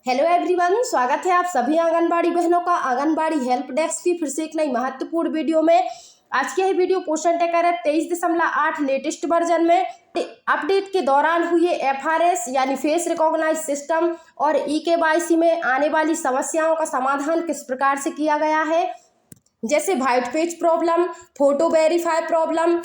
Hello everyone, स्वागत है आप सभी आंगनबाड़ी बहनों का आंगनबाड़ी हेल्प डेस्क की फिर से एक नई महत्वपूर्ण वीडियो में। आज की यह वीडियो पोषण टैकर ऐप 23.8 लेटेस्ट वर्जन में अपडेट के दौरान हुए FRS यानी फेस रिकॉग्नाइज सिस्टम और eKYC में आने वाली समस्याओं का समाधान किस प्रकार से किया गया है, जैसे white page problem, photo verify problem.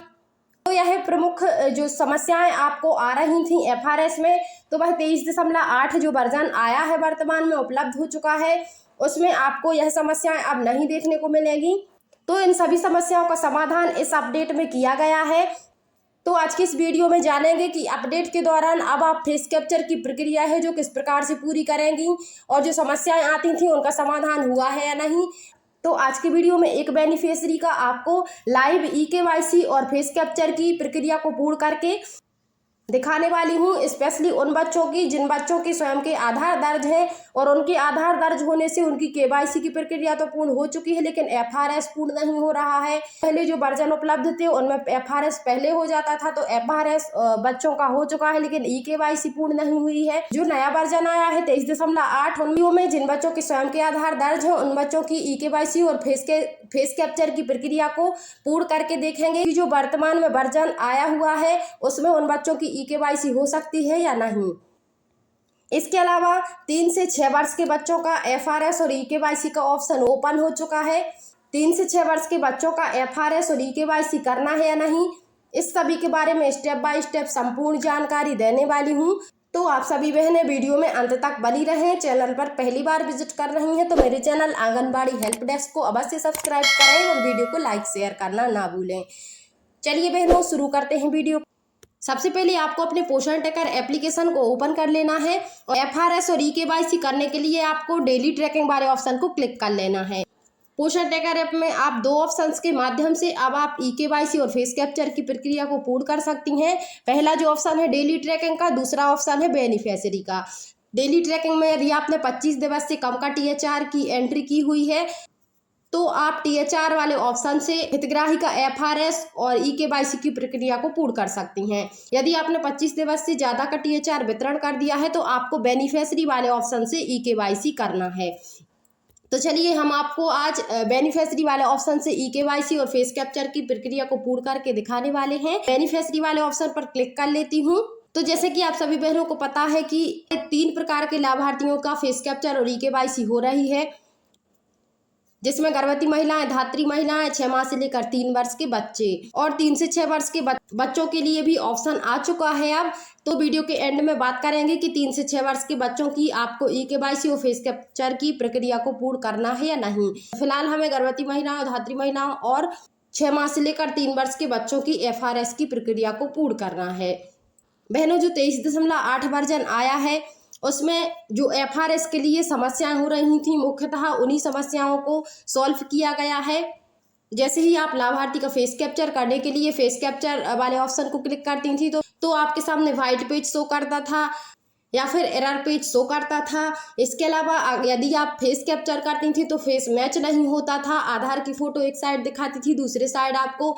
तो यह प्रमुख जो समस्याएं आपको आ रही थी FRS में, तो वह 23.8 जो वर्जन आया है वर्तमान में उपलब्ध हो चुका है, उसमें आपको यह समस्याएं अब नहीं देखने को मिलेगी। तो इन सभी समस्याओं का समाधान इस अपडेट में किया गया है। तो आज की इस वीडियो में जानेंगे कि अपडेट के दौरान अब आप फेस कैप्चर की प्रक्रिया है जो किस प्रकार से पूरी करेंगी और जो समस्याएं आती थी उनका समाधान हुआ है या नहीं। तो आज की वीडियो में एक बेनिफिशियरी का आपको लाइव eKYC और फेस कैप्चर की प्रक्रिया को पूर्ण करके दिखाने वाली हूँ, स्पेशली उन बच्चों की जिन बच्चों के स्वयं के आधार दर्ज है और उनके आधार दर्ज होने से उनकी KYC की प्रक्रिया तो पूर्ण हो चुकी है लेकिन FRS पूर्ण नहीं हो रहा है। पहले जो वर्जन उपलब्ध थे उनमें FRS पहले हो जाता था, तो FRS बच्चों का हो चुका है लेकिन eKYC पूर्ण नहीं हुई है। जो नया वर्जन आया है 23.8 उन में जिन बच्चों के स्वयं के आधार दर्ज है उन बच्चों की eKYC और फेस कैप्चर की प्रक्रिया को पूर्ण करके देखेंगे कि जो वर्तमान में वर्जन आया हुआ है उसमें उन बच्चों की eKYC हो सकती है या नहीं। इसके अलावा 3 से 6 वर्ष के बच्चों का FRS और eKYC का ऑप्शन ओपन हो चुका है। 3 से 6 वर्ष के बच्चों का FRS और eKYC करना है या नहीं, इस सभी के बारे में स्टेप बाय स्टेप संपूर्ण जानकारी देने वाली हूँ। तो आप सभी बहनें वीडियो में अंत तक बनी रहें। चैनल पर पहली बार विजिट कर रही हैं तो मेरे चैनल आंगनबाड़ी हेल्प डेस्क को अवश्य सब्सक्राइब करें और वीडियो को लाइक शेयर करना ना भूलें। चलिए बहनों, शुरू करते हैं वीडियो। सबसे पहले आपको अपने पोषण टैकर एप्लीकेशन को ओपन कर लेना है और FRS और eKYC करने के लिए आपको डेली ट्रैकिंग वाले ऑप्शन को क्लिक कर लेना है। पोषण टैकर ऐप में आप 2 ऑप्शंस के माध्यम से अब आप eKYC और फेस कैप्चर की प्रक्रिया को पूर्ण कर सकती हैं। पहला जो ऑप्शन है डेली ट्रैकिंग का, दूसरा ऑप्शन है बेनिफिशियरी का। डेली ट्रैकिंग में यदि आपने 25 दिवस से कम का THR की एंट्री की हुई है तो आप THR वाले ऑप्शन से हितग्राही का FRS और eKYC की प्रक्रिया को पूर्ण कर सकती हैं। यदि आपने 25 दिवस से ज़्यादा का THR वितरण कर दिया है तो आपको बेनिफिशियरी वाले ऑप्शन से eKYC करना है। तो चलिए हम आपको आज बेनिफिशियरी वाले ऑप्शन से eKYC और फेस कैप्चर की प्रक्रिया को पूर्ण करके दिखाने वाले हैं। बेनिफिशियरी वाले ऑप्शन पर क्लिक कर लेती हूँ। तो जैसे कि आप सभी बहनों को पता है कि 3 प्रकार के लाभार्थियों का फेस कैप्चर और eKYC हो रही है, जिसमें गर्भवती महिलाएं, धात्री महिलाएं, 6 माह से लेकर 3 वर्ष के बच्चे और 3 से 6 वर्ष के बच्चों के लिए भी ऑप्शन आ चुका है अब। तो वीडियो के एंड में बात करेंगे कि 3 से 6 वर्ष के बच्चों की आपको eKYC और फेस कैप्चर की प्रक्रिया को पूर्ण करना है या नहीं। फिलहाल हमें गर्भवती महिलाओं, धात्री महिलाओं और 6 माह से लेकर 3 वर्ष के बच्चों की FRS की प्रक्रिया को पूर्ण करना है। बहनों, जो 23.8 वर्जन आया है उसमें जो FRS के लिए समस्याएं हो रही थी मुख्यतः उन्हीं समस्याओं को सॉल्व किया गया है। जैसे ही आप लाभार्थी का फेस कैप्चर करने के लिए फेस कैप्चर वाले ऑप्शन को क्लिक करती थी तो आपके सामने व्हाइट पेज शो करता था या फिर एरर पेज शो करता था। इसके अलावा यदि आप फेस कैप्चर करती थी तो फेस मैच नहीं होता था। आधार की फ़ोटो एक साइड दिखाती थी, दूसरे साइड आपको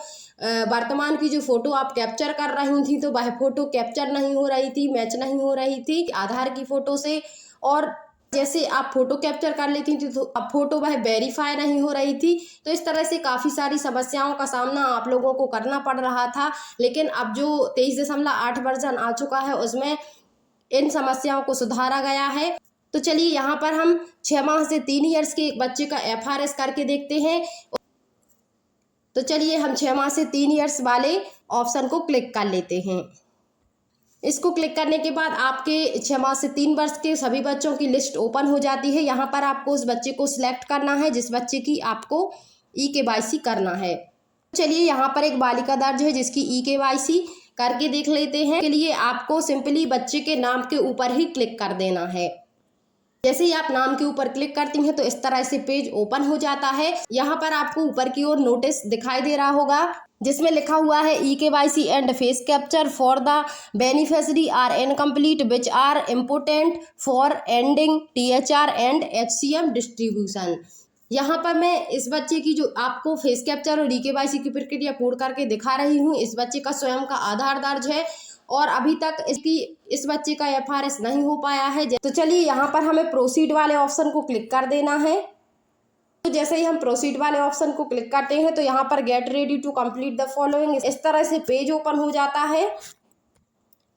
वर्तमान की जो फ़ोटो आप कैप्चर कर रही थी तो वह फ़ोटो कैप्चर नहीं हो रही थी, मैच नहीं हो रही थी आधार की फ़ोटो से। और जैसे आप फ़ोटो कैप्चर कर लेती थी तो अब फ़ोटो वह वेरीफाई नहीं हो रही थी। तो इस तरह से काफ़ी सारी समस्याओं का सामना आप लोगों को करना पड़ रहा था। लेकिन अब जो 23.8 वर्जन आ चुका है उसमें इन समस्याओं को सुधारा गया है। तो चलिए यहाँ पर हम 6 माह से 3 ईयर्स के एक बच्चे का FRS करके देखते हैं। तो चलिए हम 6 माह से 3 ईयर्स वाले ऑप्शन को क्लिक कर लेते हैं। इसको क्लिक करने के बाद आपके 6 माह से 3 वर्ष के सभी बच्चों की लिस्ट ओपन हो जाती है। यहाँ पर आपको उस बच्चे को सिलेक्ट करना है जिस बच्चे की आपको eKYC करना है। चलिए यहाँ पर एक बालिका दर्ज है जिसकी eKYC करके देख लेते हैं। के लिए आपको सिंपली बच्चे के नाम के ऊपर ही क्लिक कर देना है। जैसे ही आप नाम के ऊपर क्लिक करती हैं तो इस तरह से पेज ओपन हो जाता है। यहाँ पर आपको ऊपर की ओर नोटिस दिखाई दे रहा होगा जिसमें लिखा हुआ है eKYC and face capture for the beneficiary are incomplete which are important for ending THR and HCM distribution. यहाँ पर मैं इस बच्चे की जो आपको फेस कैप्चर और eKYC की प्रक्रिया पूर्ण करके दिखा रही हूँ। इस बच्चे का स्वयं का आधार दर्ज है और अभी तक इस बच्चे का FRS नहीं हो पाया है। तो चलिए यहाँ पर हमें प्रोसीड वाले ऑप्शन को क्लिक कर देना है। तो जैसे ही हम प्रोसीड वाले ऑप्शन को क्लिक करते हैं तो यहाँ पर get ready to complete the following इस तरह से पेज ओपन हो जाता है।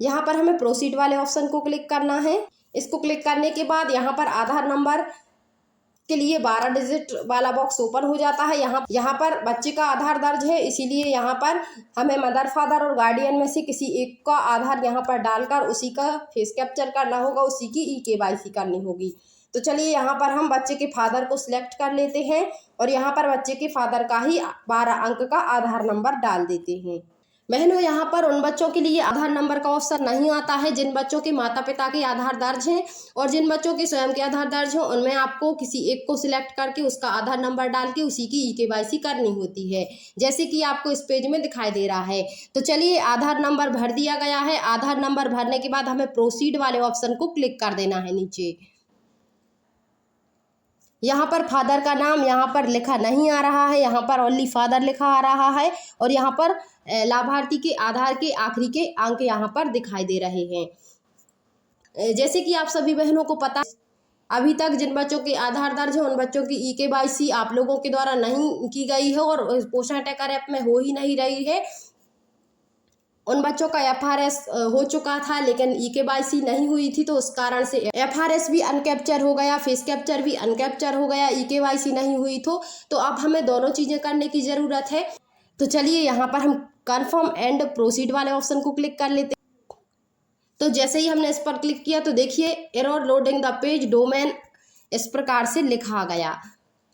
यहाँ पर हमें प्रोसीड वाले ऑप्शन को क्लिक करना है। इसको क्लिक करने के बाद यहाँ पर आधार नंबर के लिए 12 डिजिट वाला बॉक्स ओपन हो जाता है। यहाँ पर बच्चे का आधार दर्ज है, इसीलिए यहाँ पर हमें मदर, फादर और गार्डियन में से किसी एक का आधार यहाँ पर डालकर उसी का फेस कैप्चर करना होगा, उसी की KYC करनी होगी। तो चलिए यहाँ पर हम बच्चे के फादर को सिलेक्ट कर लेते हैं और यहाँ पर बच्चे के फादर का ही 12 अंक का आधार नंबर डाल देते हैं। बहनों, यहाँ पर उन बच्चों के लिए आधार नंबर का ऑप्शन नहीं आता है जिन बच्चों के माता पिता के आधार दर्ज हैं, और जिन बच्चों के स्वयं के आधार दर्ज हैं उनमें आपको किसी एक को सिलेक्ट करके उसका आधार नंबर डाल के उसी की KYC करनी होती है, जैसे कि आपको इस पेज में दिखाई दे रहा है। तो चलिए आधार नंबर भर दिया गया है। आधार नंबर भरने के बाद हमें प्रोसीड वाले ऑप्शन को क्लिक कर देना है। नीचे यहाँ पर फादर का नाम यहाँ पर लिखा नहीं आ रहा है, यहाँ पर ओनली फादर लिखा आ रहा है, और यहाँ पर लाभार्थी के आधार के आखिरी के अंक यहाँ पर दिखाई दे रहे हैं। जैसे कि आप सभी बहनों को पता, अभी तक जिन बच्चों के आधार दर्ज है उन बच्चों की KYC आप लोगों के द्वारा नहीं की गई है और पोषण ट्रैकर ऐप में हो ही नहीं रही है। उन बच्चों का FRS हो चुका था लेकिन KYC नहीं हुई थी, तो उस कारण से FRS भी अनकैप्चर हो गया, फेस कैप्चर भी अनकैप्चर हो गया, KYC नहीं हुई। तो अब हमें दोनों चीज़ें करने की ज़रूरत है। तो चलिए यहाँ पर हम कन्फर्म एंड प्रोसीड वाले ऑप्शन को क्लिक कर लेते हैं। तो जैसे ही हमने इस पर क्लिक किया तो देखिए error loading the page domain इस प्रकार से लिखा गया।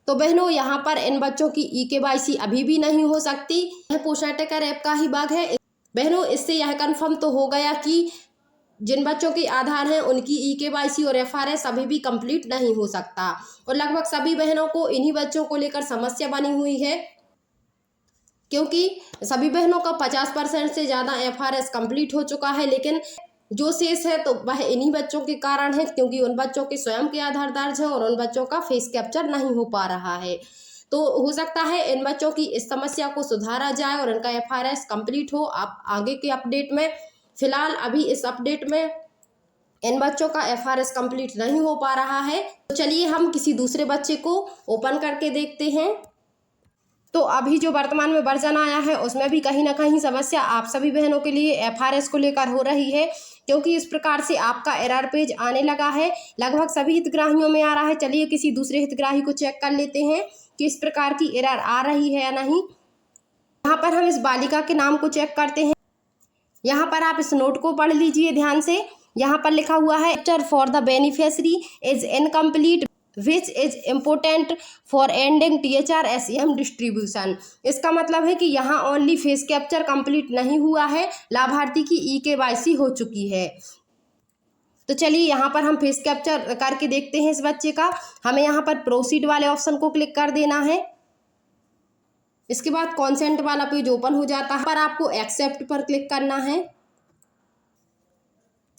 तो बहनों, यहाँ पर इन बच्चों की KYC अभी भी नहीं हो सकती। यह पोषण ट्रैकर ऐप का ही बग है। बहनों, इससे यह कंफर्म तो हो गया कि जिन बच्चों के आधार हैं उनकी KYC और FRS अभी भी कंप्लीट नहीं हो सकता, और लगभग सभी बहनों को इन्हीं बच्चों को लेकर समस्या बनी हुई है, क्योंकि सभी बहनों का 50% से ज़्यादा FRS कंप्लीट हो चुका है, लेकिन जो शेष है तो वह इन्हीं बच्चों के कारण है, क्योंकि उन बच्चों के स्वयं के आधार दर्ज है और उन बच्चों का फेस कैप्चर नहीं हो पा रहा है। तो हो सकता है इन बच्चों की इस समस्या को सुधारा जाए और इनका FRS कंप्लीट हो। आप आगे के अपडेट में, फिलहाल अभी इस अपडेट में इन बच्चों का FRS कंप्लीट नहीं हो पा रहा है। तो चलिए हम किसी दूसरे बच्चे को ओपन करके देखते हैं। तो अभी जो वर्तमान में वर्जन आया है उसमें भी कहीं ना कहीं समस्या आप सभी बहनों के लिए FRS को लेकर हो रही है, क्योंकि इस प्रकार से आपका एरर पेज आने लगा है। लगभग सभी हितग्राहियों में आ रहा है। चलिए किसी दूसरे हितग्राही को चेक कर लेते हैं कि इस प्रकार की एरर आ रही है या नहीं। यहाँ पर हम इस बालिका के नाम को चेक करते हैं। यहाँ पर आप इस नोट को पढ़ लीजिए ध्यान से। यहाँ पर लिखा हुआ है for the beneficiary is incomplete which is important for ending THR-SEM distribution. इसका मतलब है कि यहाँ ओनली फेस कैप्चर कंप्लीट नहीं हुआ है, लाभार्थी की KYC हो चुकी है। तो चलिए यहाँ पर हम फेस कैप्चर करके देखते हैं इस बच्चे का। हमें यहाँ पर प्रोसीड वाले ऑप्शन को क्लिक कर देना है। इसके बाद कॉन्सेंट वाला पेज ओपन हो जाता है, पर आपको एक्सेप्ट पर क्लिक करना है।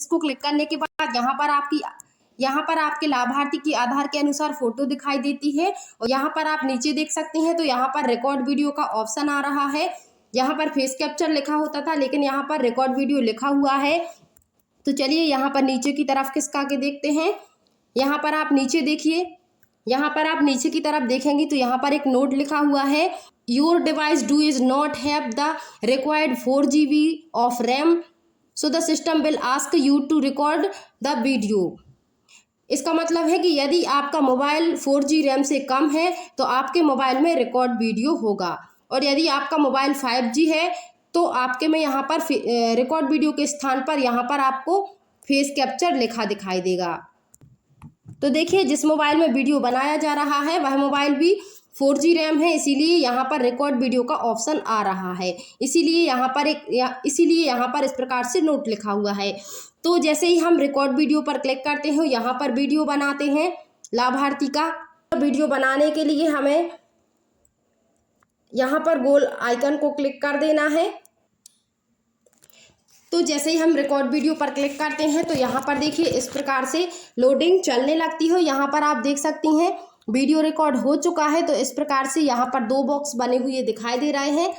इसको क्लिक करने के बाद यहाँ पर आपके लाभार्थी की आधार के अनुसार फोटो दिखाई देती है, और यहाँ पर आप नीचे देख सकते हैं तो यहाँ पर रिकॉर्ड वीडियो का ऑप्शन आ रहा है। यहाँ पर फेस कैप्चर लिखा होता था लेकिन यहाँ पर रिकॉर्ड वीडियो लिखा हुआ है। तो चलिए यहाँ पर नीचे की तरफ खिसका के देखते हैं। यहाँ पर आप नीचे देखिए, यहाँ पर आप नीचे की तरफ देखेंगे तो यहाँ पर एक नोट लिखा हुआ है, your device do is not have the required 4 GB of RAM, so the system will ask you to record the video. इसका मतलब है कि यदि आपका मोबाइल 4G रैम से कम है तो आपके मोबाइल में रिकॉर्ड वीडियो होगा, और यदि आपका मोबाइल 5G है तो आपके में यहाँ पर रिकॉर्ड वीडियो के स्थान पर यहाँ पर आपको फेस कैप्चर लिखा दिखाई देगा। तो देखिए जिस मोबाइल में वीडियो बनाया जा रहा है वह मोबाइल भी 4G रैम है, इसीलिए यहाँ पर रिकॉर्ड वीडियो का ऑप्शन आ रहा है। इसीलिए यहाँ पर इस प्रकार से नोट लिखा हुआ है। तो जैसे ही हम रिकॉर्ड वीडियो पर क्लिक करते हैं, यहाँ पर वीडियो बनाते हैं लाभार्थी का। वीडियो बनाने के लिए हमें यहाँ पर गोल आइकन को क्लिक कर देना है। तो जैसे ही हम रिकॉर्ड वीडियो पर क्लिक करते हैं तो यहाँ पर देखिए इस प्रकार से लोडिंग चलने लगती है। यहाँ पर आप देख सकती हैं वीडियो रिकॉर्ड हो चुका है। तो इस प्रकार से यहाँ पर 2 बॉक्स बने हुए दिखाई दे रहे हैं।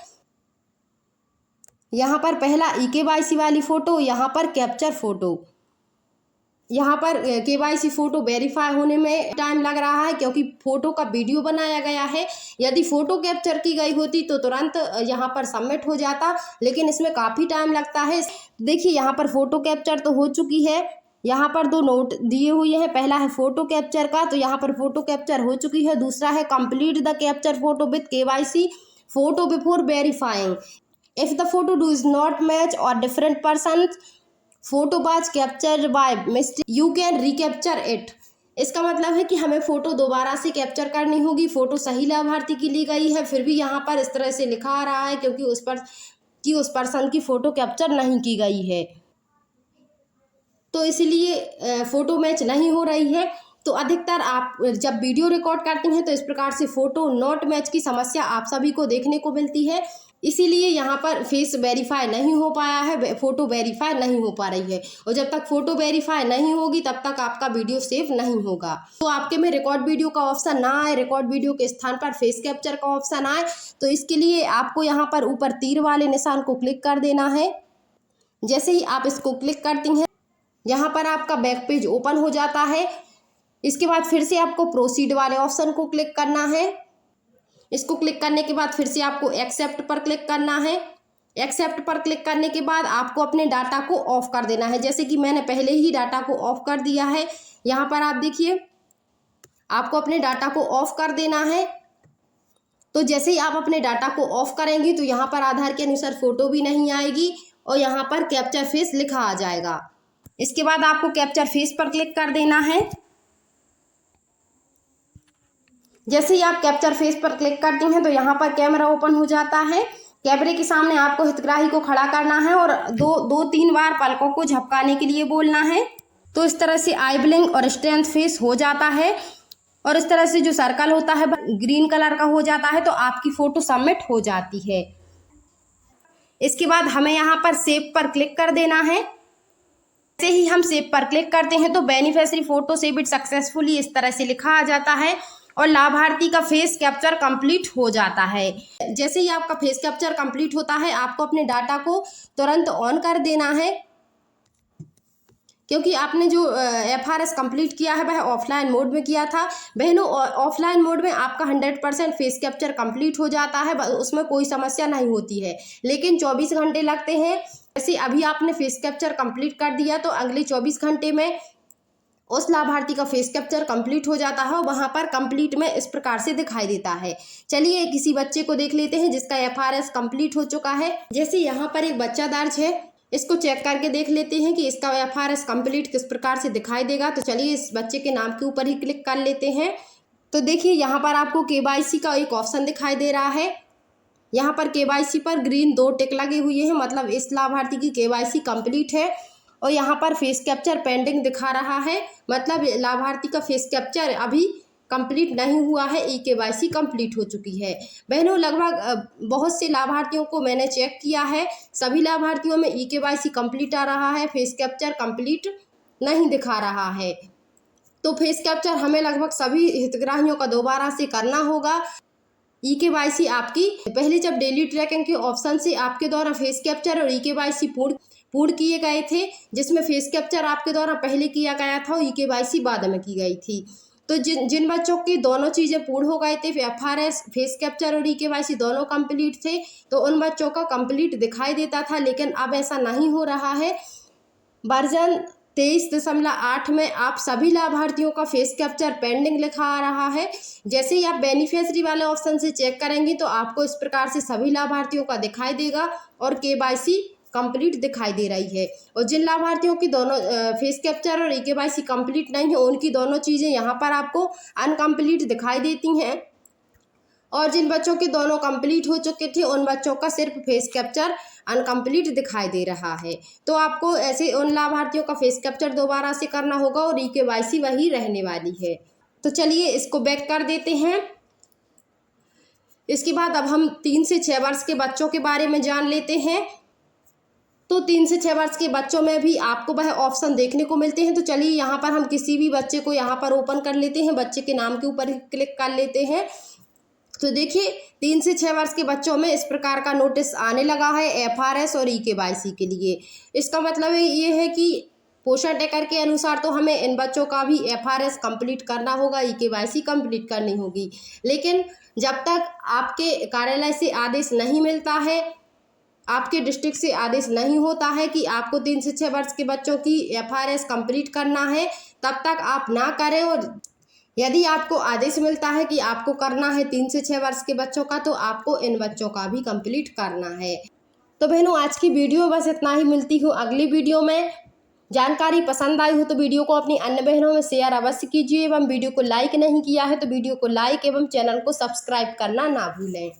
यहाँ पर पहला KYC वाली फ़ोटो, यहाँ पर कैप्चर फ़ोटो। यहाँ पर KYC फ़ोटो वेरीफाई होने में टाइम लग रहा है क्योंकि फ़ोटो का वीडियो बनाया गया है। यदि फ़ोटो कैप्चर की गई होती तो तुरंत यहाँ पर सबमिट हो जाता, लेकिन इसमें काफ़ी टाइम लगता है। देखिए यहाँ पर फ़ोटो कैप्चर तो हो चुकी है। यहाँ पर 2 नोट दिए हुए हैं, पहला है फ़ोटो कैप्चर का, तो यहाँ पर फ़ोटो कैप्चर हो चुकी है। दूसरा है complete the capture photo with KYC photo before verifying. If the photo does not match or different person photo was capture by mistake you can recapture it. इसका मतलब है कि हमें फ़ोटो दोबारा से कैप्चर करनी होगी। फ़ोटो सही लाभार्थी की ली गई है, फिर भी यहाँ पर इस तरह से लिखा आ रहा है क्योंकि उस पर्सन की फ़ोटो कैप्चर नहीं की गई है, तो इसलिए फ़ोटो मैच नहीं हो रही है। तो अधिकतर आप जब वीडियो रिकॉर्ड करती हैं तो इस प्रकार से फ़ोटो नॉट मैच की समस्या आप सभी को देखने को मिलती है। इसीलिए यहाँ पर फेस वेरीफाई नहीं हो पाया है, फ़ोटो वेरीफाई नहीं हो पा रही है। और जब तक फ़ोटो वेरीफाई नहीं होगी तब तक आपका वीडियो सेव नहीं होगा। तो आपके में रिकॉर्ड वीडियो का ऑप्शन ना आए, रिकॉर्ड वीडियो के स्थान पर फेस कैप्चर का ऑप्शन आए, तो इसके लिए आपको यहाँ पर ऊपर तीर वाले निशान को क्लिक कर देना है। जैसे ही आप इसको क्लिक करती हैं, यहाँ पर आपका बैक पेज ओपन हो जाता है। इसके बाद फिर से आपको प्रोसीड वाले ऑप्शन को क्लिक करना है। इसको क्लिक करने के बाद फिर से आपको एक्सेप्ट पर क्लिक करना है। एक्सेप्ट पर क्लिक करने के बाद आपको अपने डाटा को ऑफ कर देना है, जैसे कि मैंने पहले ही डाटा को ऑफ कर दिया है। यहाँ पर आप देखिए, आपको अपने डाटा को ऑफ कर देना है। तो जैसे ही आप अपने डाटा को ऑफ करेंगी तो यहाँ पर आधार के अनुसार फ़ोटो भी नहीं आएगी और यहाँ पर कैप्चर फेस लिखा आ जाएगा। इसके बाद आपको कैप्चर फेस पर क्लिक कर देना है। जैसे ही आप कैप्चर फेस पर क्लिक करती हैं तो यहाँ पर कैमरा ओपन हो जाता है। कैमरे के सामने आपको हितग्राही को खड़ा करना है और दो तीन बार पलकों को झपकाने के लिए बोलना है। तो इस तरह से आई ब्लिंक और स्ट्रेंथ फेस हो जाता है और इस तरह से जो सर्कल होता है ग्रीन कलर का हो जाता है, तो आपकी फ़ोटो सबमिट हो जाती है। इसके बाद हमें यहाँ पर सेव पर क्लिक कर देना है। जैसे ही हम सेव पर क्लिक करते हैं तो बेनिफिशियरी फ़ोटो सेव सक्सेसफुली इस तरह से लिखा आ जाता है और लाभार्थी का फेस कैप्चर कंप्लीट हो जाता है। जैसे ही आपका फेस कैप्चर कंप्लीट होता है, आपको अपने डाटा को तुरंत ऑन कर देना है, क्योंकि आपने जो FRS कंप्लीट किया है वह ऑफलाइन मोड में किया था। बहनों, ऑफलाइन मोड में आपका 100% फेस कैप्चर कंप्लीट हो जाता है, उसमें कोई समस्या नहीं होती है, लेकिन 24 घंटे लगते हैं। जैसे अभी आपने फेस कैप्चर कंप्लीट कर दिया तो अगले 24 घंटे में उस लाभार्थी का फेस कैप्चर कंप्लीट हो जाता है। वहाँ पर कंप्लीट में इस प्रकार से दिखाई देता है। चलिए किसी बच्चे को देख लेते हैं जिसका FRS कंप्लीट हो चुका है। जैसे यहाँ पर एक बच्चा दर्ज है, इसको चेक करके देख लेते हैं कि इसका FRS कंप्लीट किस प्रकार से दिखाई देगा। तो चलिए इस बच्चे के नाम के ऊपर ही क्लिक कर लेते हैं। तो देखिए यहाँ पर आपको KYC का एक ऑप्शन दिखाई दे रहा है। यहाँ पर KYC पर ग्रीन 2 टिक लगे हुए हैं, मतलब इस लाभार्थी की KYC कंप्लीट है। और यहाँ पर फेस कैप्चर पेंडिंग दिखा रहा है, मतलब लाभार्थी का फेस कैप्चर अभी कंप्लीट नहीं हुआ है, KYC कंप्लीट हो चुकी है। बहनों, लगभग बहुत से लाभार्थियों को मैंने चेक किया है, सभी लाभार्थियों में KYC कंप्लीट आ रहा है, फेस कैप्चर कंप्लीट नहीं दिखा रहा है। तो फेस कैप्चर हमें लगभग सभी हितग्राहियों का दोबारा से करना होगा। KYC आपकी पहले जब डेली ट्रैकिंग के ऑप्शन से आपके द्वारा फेस कैप्चर और KYC पूर्ण किए गए थे, जिसमें फेस कैप्चर आपके द्वारा पहले किया गया था और KYC बाद में की गई थी। तो जिन बच्चों की दोनों चीज़ें पूर्ण हो गए थे, FRS फेस कैप्चर और KYC दोनों कंप्लीट थे, तो उन बच्चों का कंप्लीट दिखाई देता था। लेकिन अब ऐसा नहीं हो रहा है। वर्जन 23.8 में आप सभी लाभार्थियों का फेस कैप्चर पेंडिंग लिखा आ रहा है। जैसे ही आप बेनिफिशियरी वाले ऑप्शन से चेक करेंगे तो आपको इस प्रकार से सभी लाभार्थियों का दिखाई देगा और KYC कंप्लीट दिखाई दे रही है। और जिन लाभार्थियों की दोनों फेस कैप्चर और KYC कंप्लीट नहीं है, उनकी दोनों चीज़ें यहाँ पर आपको अनकम्प्लीट दिखाई देती हैं। और जिन बच्चों के दोनों कंप्लीट हो चुके थे, उन बच्चों का सिर्फ फेस कैप्चर अनकम्प्लीट दिखाई दे रहा है। तो आपको ऐसे उन लाभार्थियों का फेस कैप्चर दोबारा से करना होगा और KYC वही रहने वाली है। तो चलिए इसको बैक कर देते हैं। इसके बाद अब हम 3 से 6 वर्ष के बच्चों के बारे में जान लेते हैं। तो 3 से 6 वर्ष के बच्चों में भी आपको वह ऑप्शन देखने को मिलते हैं। तो चलिए यहाँ पर हम किसी भी बच्चे को यहाँ पर ओपन कर लेते हैं, बच्चे के नाम के ऊपर ही क्लिक कर लेते हैं। तो देखिए 3 से 6 वर्ष के बच्चों में इस प्रकार का नोटिस आने लगा है FRS और EKYC के लिए। इसका मतलब ये है कि पोषण ट्रैकर के अनुसार तो हमें इन बच्चों का भी FRS कंप्लीट करना होगा, EKYC कंप्लीट करनी होगी। लेकिन जब तक आपके कार्यालय से आदेश नहीं मिलता है, आपके डिस्ट्रिक्ट से आदेश नहीं होता है कि आपको 3 से 6 वर्ष के बच्चों की FRS कंप्लीट करना है, तब तक आप ना करें। और यदि आपको आदेश मिलता है कि आपको करना है 3 से 6 वर्ष के बच्चों का, तो आपको इन बच्चों का भी कंप्लीट करना है। तो बहनों, आज की वीडियो बस इतना ही। मिलती हूँ अगली वीडियो में। जानकारी पसंद आई हो तो वीडियो को अपनी अन्य बहनों में शेयर अवश्य कीजिए एवं वीडियो को लाइक नहीं किया है तो वीडियो को लाइक एवं चैनल को सब्सक्राइब करना ना भूलें।